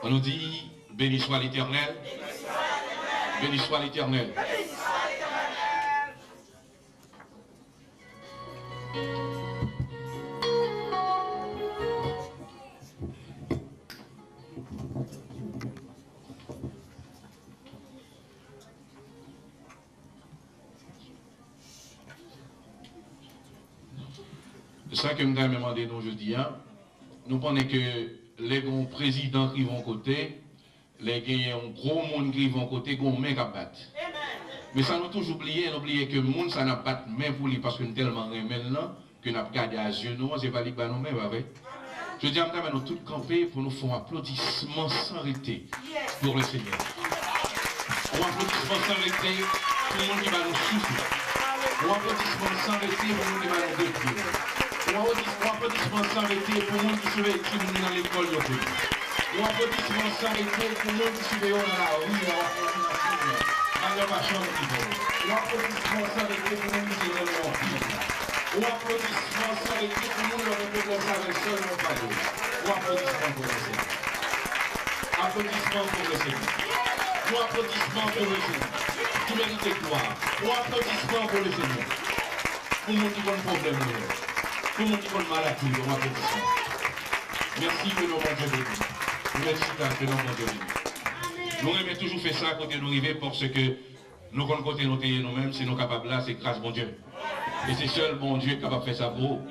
On nous dit, béni soit l'Éternel. Béni soit l'Éternel. C'est ça que nous avons demandé nous jeudi. Nous pensons que les grands présidents qui vont côté, les gros monde qui vont côté, gros main qui battent. Mais ça nous toujours oublié que le monde ça n'a pas de main pour lui parce que nous tellement remède là que nous avons gardé à yeux nous, c'est pas lui qui nous même avec. Je dis à nous tous camper pour nous faire un applaudissement sans arrêter pour le Seigneur. Un applaudissement sans arrêter pour le monde qui va nous souffler. Un applaudissement sans arrêter pour le monde qui va nous détruire. Un applaudissement sans arrêter pour le monde qui se veut étudier dans l'école. Un applaudissement sans arrêter pour le monde qui se veut dans la rue, dans la chambre. Un applaudissement sans arrêter pour le monde qui se veut dans l'empire. Un applaudissement sans arrêter pour le monde qui se veut dans le seulement cadeau. Un applaudissement pour le Seigneur. Applaudissement pour le Seigneur. Un applaudissement pour le Seigneur. Tu mérites gloire. Un applaudissement pour le Seigneur. Pour le monde qui a un problème. Pour le monde qui a une maladie, un applaudissement. Merci que nous avons Dieu béni. Merci que nous avons Dieu béni. Nous aimons toujours faire ça quand nous arrivons parce que nous connaissons côté nous-mêmes, si nous sommes capables là, c'est grâce bon Dieu. Et c'est seul bon Dieu qui est capable de faire ça pour vous.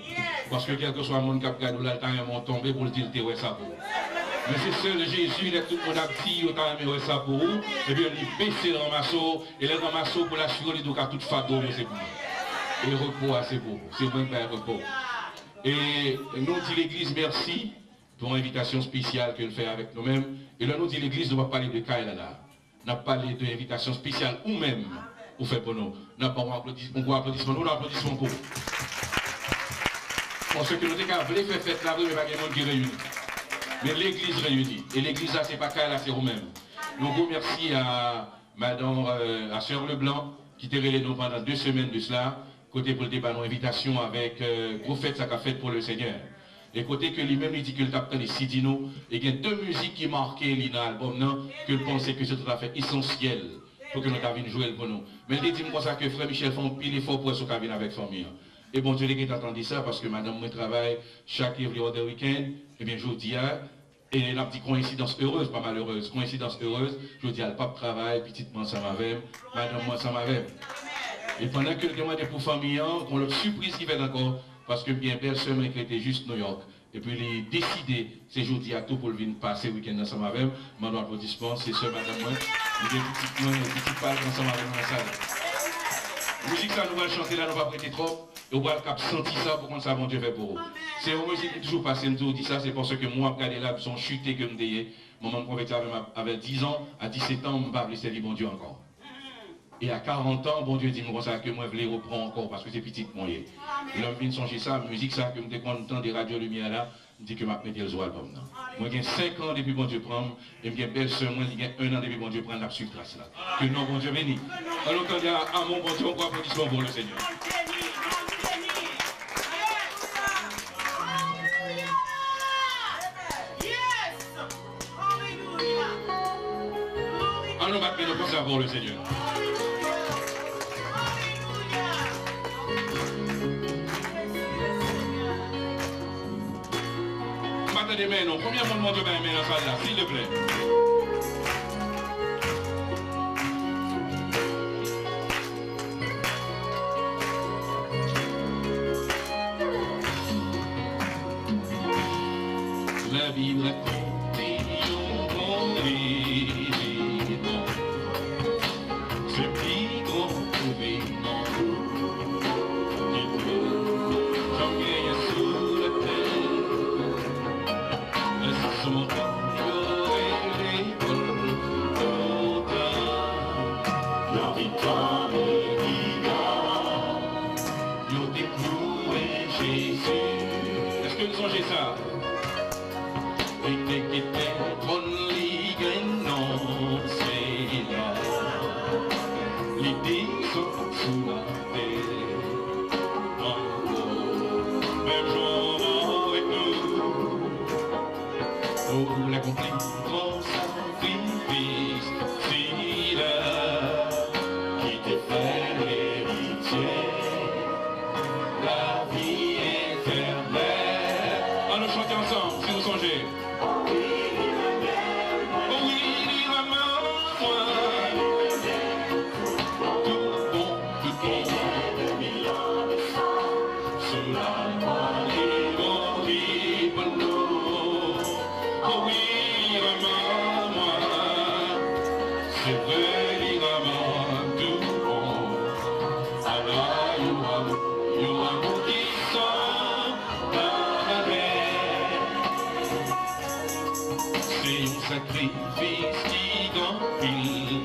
Parce que quel que soit le monde qui a regardé là, le temps est tombé pour le dire que ça pour vous. Mais c'est seul Jésus, tout le monde a dit, il a ça pour vous. Et puis il baisse le ramasseau, et le ramasseau pour l'assurer, il a tout fado, mais c'est pour vous. Et le repos, c'est pour vous. C'est bon pour le repos. Et nous dit l'Église merci pour l'invitation spéciale qu'elle fait avec nous-mêmes. Et là, nous dit l'Église, nous va parler de Kailala. Nous avons parlé de l'invitation spéciale ou même pour faire pour nous. Nous n'avons pas un applaudissement, nous avons un applaudissement pour vous. Parce que nous avons fait fête là, mais il n'y a pas de monde qui réunit. Mais l'Église réunit. Et l'Église là, ce n'est pas Kailala, c'est vous-même. Nous remercions à Madame, à Sœur Leblanc, qui t'a relé nous pendant 2 semaines de cela. Côté pour le débat, nos invitations avec gros fête, ça qu'a fait pour le Seigneur. Et côté que lui-même, il dit qu'il tape dans les Sidino, et il y a 2 musiques qui marquaient dans l'album, que je pensais que c'est tout à fait essentiel pour que nous puissions jouer pour nous. Mais il dit comme ça que frère Michel fait un pile effort pour être sur cabine avec famille. Et bon Dieu, il a entendu ça parce que madame, moi, travaille chaque every other week-end, et bien, je dis, et il a dit coïncidence heureuse, pas malheureuse, coïncidence heureuse, je dis, le pape travaille, petitement, ça m'avait, madame, moi, ça m'avait. Et pendant que le demande pour famille, on l'a surprise qui fait encore, parce que bien personne qui était juste New York. Et puis il a décidé, ces jours-ci à tout pour venir passer le week-end ensemble avec moi. Mon applaudissement, c'est ce madame moi. Il y a une petite page ensemble avec moi dans la salle. La musique, ça nous va chanter là, nous va prêter trop. Et on va sentir ça pour qu'on sache Dieu fait pour vous. C'est une musique qui toujours passé, nous dit ça, c'est parce que moi, je regarde là, ils sont chutés comme des. Mon converti avait 10 ans, à 17 ans, je ne vais pas servir bon Dieu encore. Et à 40 ans, bon Dieu dit moi ça que moi je les reprends encore parce que c'est petit moyen. L'homme vient de songer ça, la musique ça que je me content des radios lumière là, je dis que je vais mettre le album là. Moi j'ai 5 ans depuis bon Dieu prend, et j'ai belle soeur, moi j'ai 1 an depuis bon Dieu prend la suite là. Que non bon Dieu béni. Alors quand il y a un mon bon Dieu, on croit applaudissement pour le Seigneur. Alors on va mettre le ça pour le Seigneur. Des mains, non. Combien de monde va aimer dans la salle là, s'il te plaît? La Bible raconte mon événement, ce petit grand événement qui peut jamais sous la terre. Son cœur et l'école la victoire est vivante. Nous découvrons Jésus. Est-ce que nous songez ça? Et dès qu'il était trop ligue, non, c'est là. L'idée sont sous la terre. Même jour avec nous. Oh, l'accompli, grand sous la voie libre pour nous. Oh oui, maman, c'est vrai, maman, tout bon. Alors, you are qui sont pareils. C'est un sacrifice qui gagne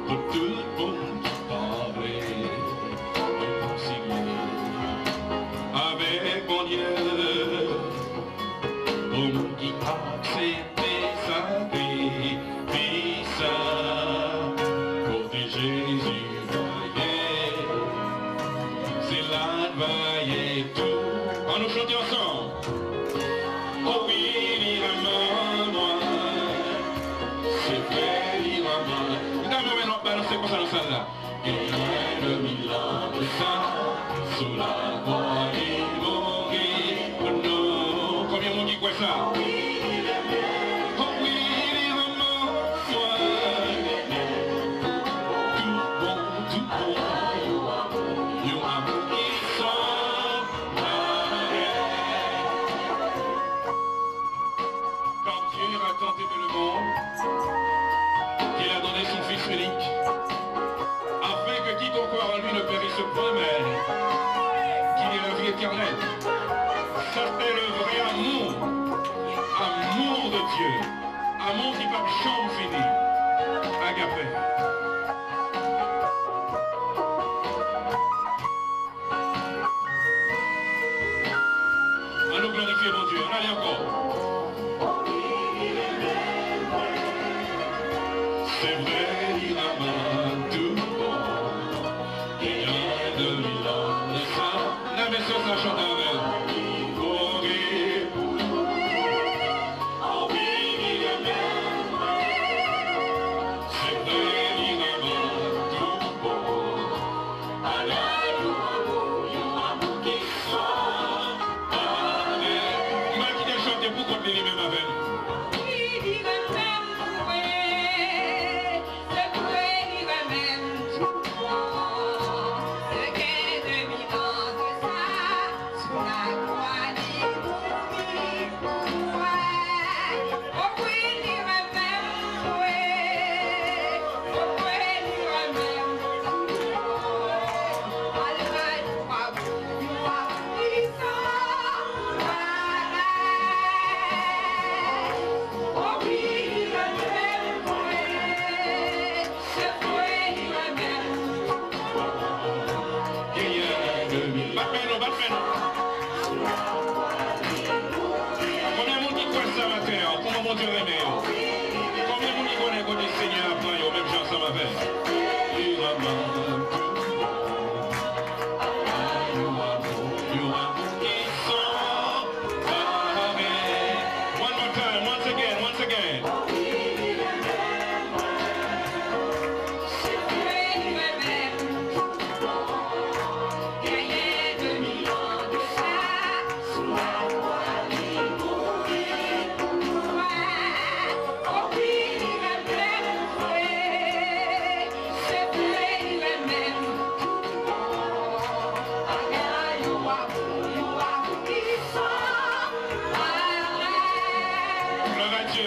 pour tout le monde qui parlait, avec mon Dieu, pour monde qui acceptait sacrifice, pour que Jésus voyait, c'est là voyait tout. On nous chante ensemble. Oh oui, maman, c'est vrai, maman. Maintenant, balancez comme ça dans ça là. Il y a 2000 ans de ça, sous la voie libre pour nous. Combien de monde dit quoi ça? Oh oui, maman, moi. Tout bon. You are qui sont pareils. Quand Dieu a tant aimé le monde, qu'il a donné son Fils unique, afin que quiconque croit en lui ne périsse point, mais qu'il ait la vie éternelle. Ça c'est le vrai amour, amour de Dieu, amour qui va jamais finir. Agapé. On nous glorifie mon Dieu, allez encore. C'est vrai, il a tout bon. Il y a 2000 ans de ça. La maison, ça chante avec. Oh oui, il est même. C'est vrai, il a tout bon. Alors, you are qui sont pareils. Moi qui t'ai chanté pour qu'on lui même avec. Combien de monde dit quoi ça matin? Comment mon Dieu remet? Combien de monde dit qu'on est côté Seigneur après? Même gens ça m'appelle. One more time, once again.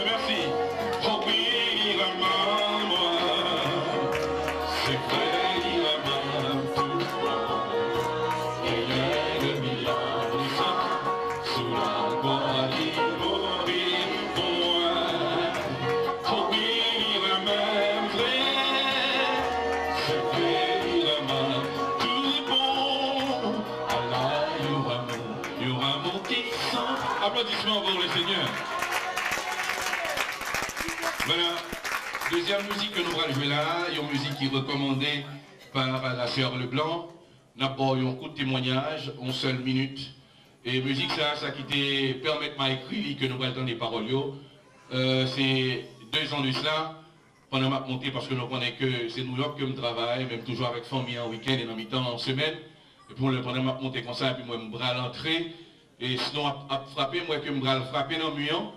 Merci. Oh oui, maman, c'est vrai, maman, tout bon. Il y a 2000 ans de ça, sous la voie libre pour moi. Oh oui, maman, vrai, c'est vrai, maman, tout bon. Allah, il y aura mon qui sont. Applaudissements pour le Seigneur. Voilà, deuxième musique que nous allons jouer là, une musique qui est recommandée par la sœur Leblanc. Nous avons un coup de témoignage, en seule minute. Et musique ça qui te permet de m'écrire que nous allons entendre des paroles. C'est 2 ans de cela, pendant ma montée, parce que nous connaissons que c'est New York que je travaille, même toujours avec famille en week-end et en mi-temps en semaine. Et puis pendant ma montée comme ça, et puis moi je me bras l'entrée. Et sinon, à frapper, moi que je me bras frapper dans le mur.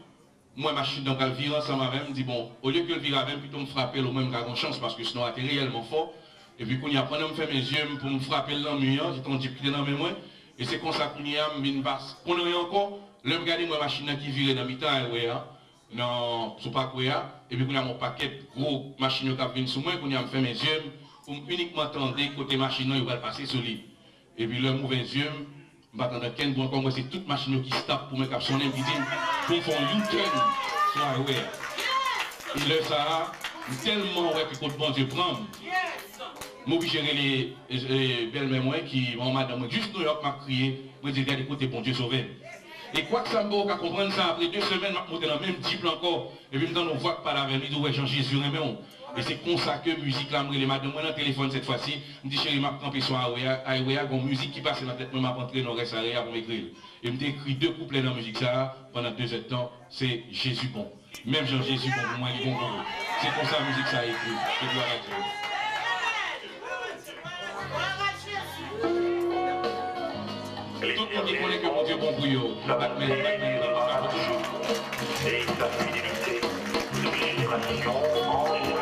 Moi, ma chute dans le virage, ça m'a même dit, bon, au lieu que le virage même plutôt me frapper, au même une chance, parce que sinon, elle était réellement fort. Et puis, quand il y a pendant me faire mes yeux pour me frapper dans le mur, j'ai ton type qui est dans mes mains. Et c'est comme ça qu'on y a, mais passe. Qu'on a encore, le regarder ma machine qui vire dans mi-temps, non, sous pas quoi. Et puis, qu'on a mon paquet gros machine qui vient sur moi, qu'on y a me fait mes yeux pour uniquement attendre côté machine, il va passer sur lui. Et puis, le mauvais yeux, je vais attendre qu'un bon comme c'est toute machine qui se tape pour me captionner, qui dit, pour faire un U-turn, soit ouais. Et le ça, tellement ouais que quand bon Dieu prend. Moi, j'ai les belles-mères qui m'ont madame, juste New York m'a crié, moi j'ai dit, écoutez, bon Dieu sauvé. Et quoi que ça me va comprendre ça, après 2 semaines, je monté dans le même type encore, et puis maintenant on voit que par la vie, ouais, Jean-Jésus, et c'est comme ça que la musique là, je madame, moi dans le téléphone cette fois-ci, je me dis, chérie, je vais camper sur Aouéa, il y a une musique qui passe dans la tête, je vais rentrer dans le reste pour m'écrire. Et je me écrit 2 couplets dans la musique ça, pendant 2 heures de temps, c'est Jésus bon. Même Jean-Jésus bon pour moi, il est bon pour vous. C'est comme ça la musique ça a écrit. C'est gloire à Dieu. Tout le monde qui connaît que mon Dieu bon pour eux. Batman, et sa fidélité de génération en génération.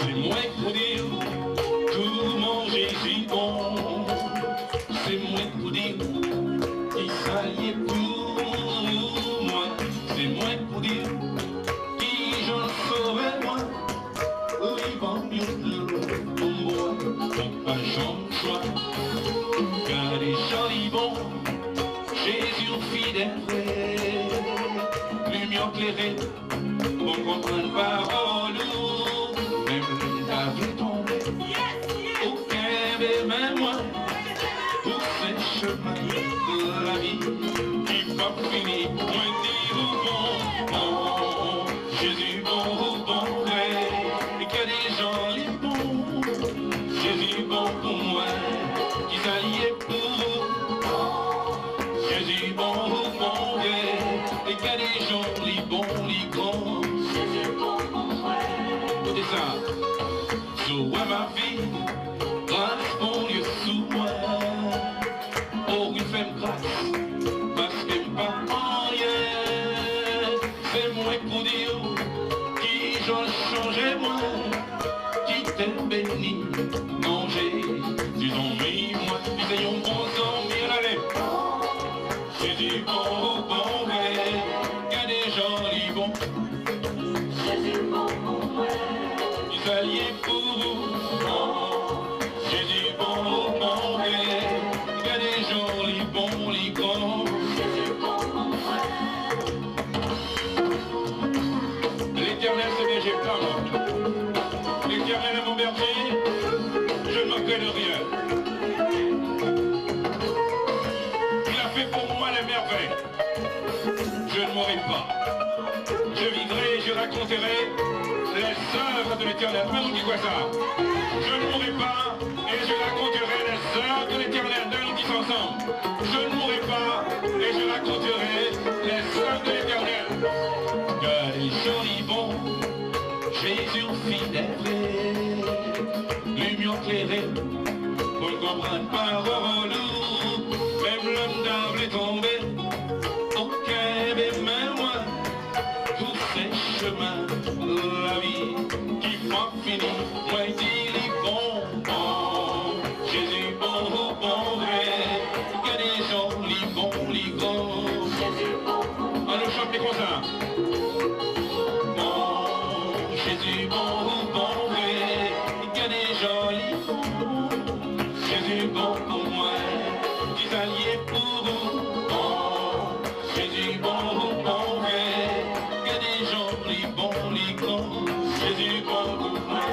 C'est moi pour dire comment Jésus bon. C'est moi pour dire qu'il s'allie pour moi. C'est moi pour dire qui j'en saurais moi. Il va mieux pour moi. Donc pas j'en choix. Car les jolis bons, Jésus fidèle, lumière éclairée, on comprend parole, même la vie tombée, aucun même moi, pour ces chemins de la vie, qui va finir, moi dire bon, bon, Jésus bon, bon, vrai, et qu'il y a des gens les bons, Jésus bon pour moi, qui s'allient pour Jésus bon, bon, et qu'il y a des gens les bons, les grands. Jésus bon, bon, écoutez ça. Sur ma vie, grâce bon Dieu sous moi. Oh, il fait grâce, parce qu'il ne pas en rien. C'est moi pour dire qui j'en changeais moi, qui t'aime béni, manger, disons oui, moi, disons bon sang, bien aller. Jésus bon, bon, vrai, qu'il y a des gens les bons. Jésus bon, bon, vrai, ils alliés pour vous. Jésus bon, bon, vrai, qu'il y a des gens les bons, les grands. Jésus bon, bon, vrai. L'Éternel c'est bien, j'ai plein moi. L'Éternel est mon berger, je ne manquerai de rien. Pour moi les merveilles, je ne mourrai pas. Je vivrai, je raconterai les œuvres de l'Éternel. Mais on dit quoi ça? Je ne mourrai pas et je raconterai les œuvres de l'Éternel. Nous disons ensemble. Je ne mourrai pas et je raconterai les œuvres de l'Éternel. Que les jolis bons, Jésus fidèle, lumière éclairée, pour comprendre parole. Même l'homme d'arbre est tombé, aucun même moi, tous ces chemins de la vie qui font finir, moi il dit les bons, bon, Jésus bon, bon, vrai, il y a des gens, les bons, les grands, Jésus bon, on le chante comme ça. Bon, Jésus bon, bon, vrai, il y a des gens, les bons, Jésus bon pour moi. Alliés pour vous, oh, Jésus bon, bon, vrai, il y a des gens les bons, les grands, Jésus bon pour moi.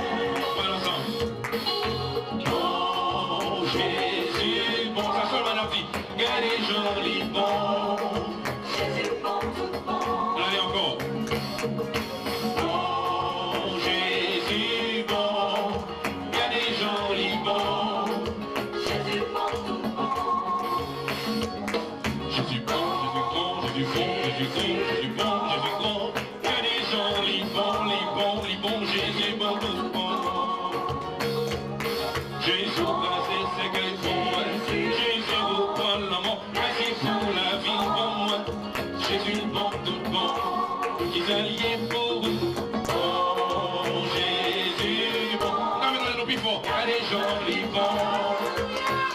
y est pour vous. Oh, Jésus bon. Non, mais non, non, plus fort. Car les jolis bons.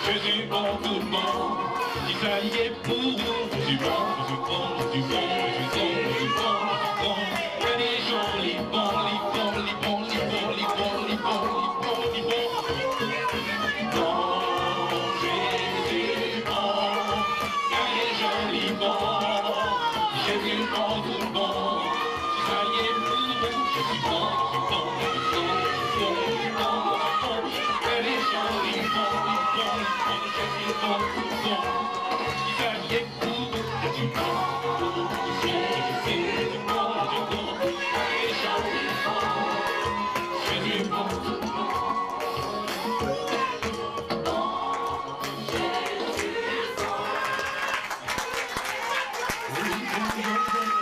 Jésus bon, tout le monde. Si ça y est pour vous. Jésus bon, Jésus bon, Jésus bon, Jésus bon, Jésus bon, Jésus bon. Car les jolis bons, les bons, les bons, les bons, les bons, les bons, les bons, les bons. Jésus bon, tout le bon, ça y est pour vous. Jésus bon, elle est jolie, bon, Jésus bon, tout le bon, ça y est